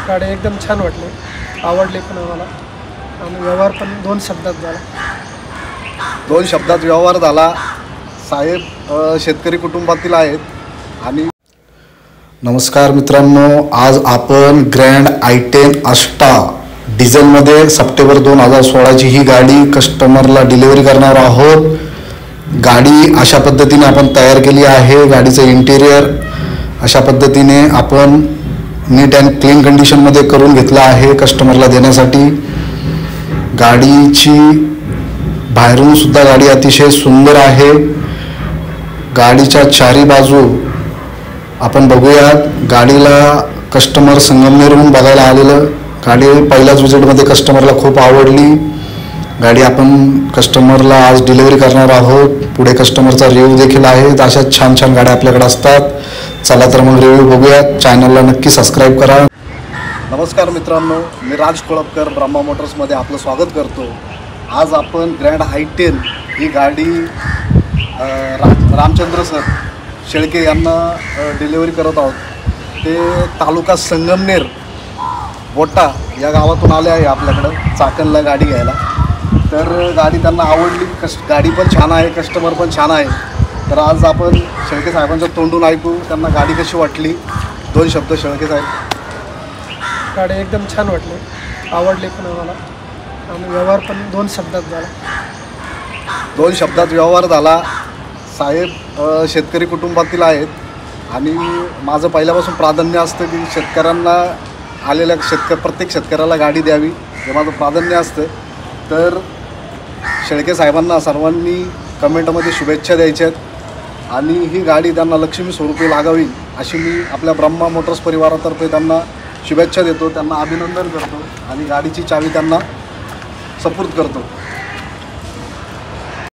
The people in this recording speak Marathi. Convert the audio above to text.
गाडी एकदम छान वाटली, आवडली पण आम्हाला आणि व्यवहार पण 2 शब्दात झाला. 2 शब्दात व्यवहार झाला. साहेब शेतकरी कुटुंबातील आहेत. आणि नमस्कार मित्रांनो, आज आपण ग्रँड i10 आस्टा डिझेलमध्ये सप्टेंबर 2016ची ही गाडी कस्टमरला डिलिव्हरी करणार आहोत. गाडी अशा पद्धतीने आपण तयार केली आहे. गाडीचं इंटेरियर अशा पद्धतीने आपण नीट अँड क्लीन कंडिशनमध्ये करून घेतला आहे कस्टमरला देण्यासाठी. गाडीची बाहेरून सुद्धा गाडी अतिशय सुंदर आहे. गाडीच्या चारी बाजू आपण बघूयात. गाडीला कस्टमर संगमनेरहून बघायला आलेलं. गाडी पहिल्याच विजिटमध्ये कस्टमरला खूप आवडली. गाडी आपण कस्टमरला आज डिलिव्हरी करणार आहोत. पुढे कस्टमरचा रिव्ह्यू देखील आहे. अशा छान छान गाड्या आपल्याकडे असतात. चला तर मग रिव्ह्यू बघूयात. चॅनलला नक्की सबस्क्राईब करा. नमस्कार मित्रांनो, मी राज कोळपकर ब्रह्मा मोटर्समध्ये आपलं स्वागत करतो. आज आपण ग्रँड i10 ही गाडी रामचंद्र सर शेळके यांना डिलिव्हरी करत आहोत. ते तालुका संगमनेर बोटा या गावातून आले आहे आपल्याकडं चाकणला गाडी घ्यायला. तर गाडी त्यांना आवडली. गाडी पण छान आहे, कस्टमर पण छान आहे. तर आज आपण शेळके साहेबांच्या तोंडून ऐकू त्यांना गाडी कशी वाटली. 2 शब्द शेळके साहेब. गाडी एकदम छान वाटली, आवडली पण आम्हाला आणि व्यवहार पण 2 शब्दात झाला. 2 शब्दात व्यवहार झाला. साहेब शेतकरी कुटुंबातील आहेत आणि माझं पहिल्यापासून प्राधान्य असतं की शेतकऱ्यांना आलेल्या प्रत्येक शेतकऱ्याला गाडी द्यावी हे माझं प्राधान्य असतं. तर शेळके साहेबांना सर्वांनी कमेंटमध्ये शुभेच्छा द्यायच्या आहेत आणि ही गाडी त्यांना लक्ष्मी स्वरूपी लागावी अशी मी आपल्या ब्रह्मा मोटर्स परिवारातर्फे त्यांना शुभेच्छा देतो. त्यांना अभिनंदन करतो आणि गाडीची चावी त्यांना सपूर्द करतो.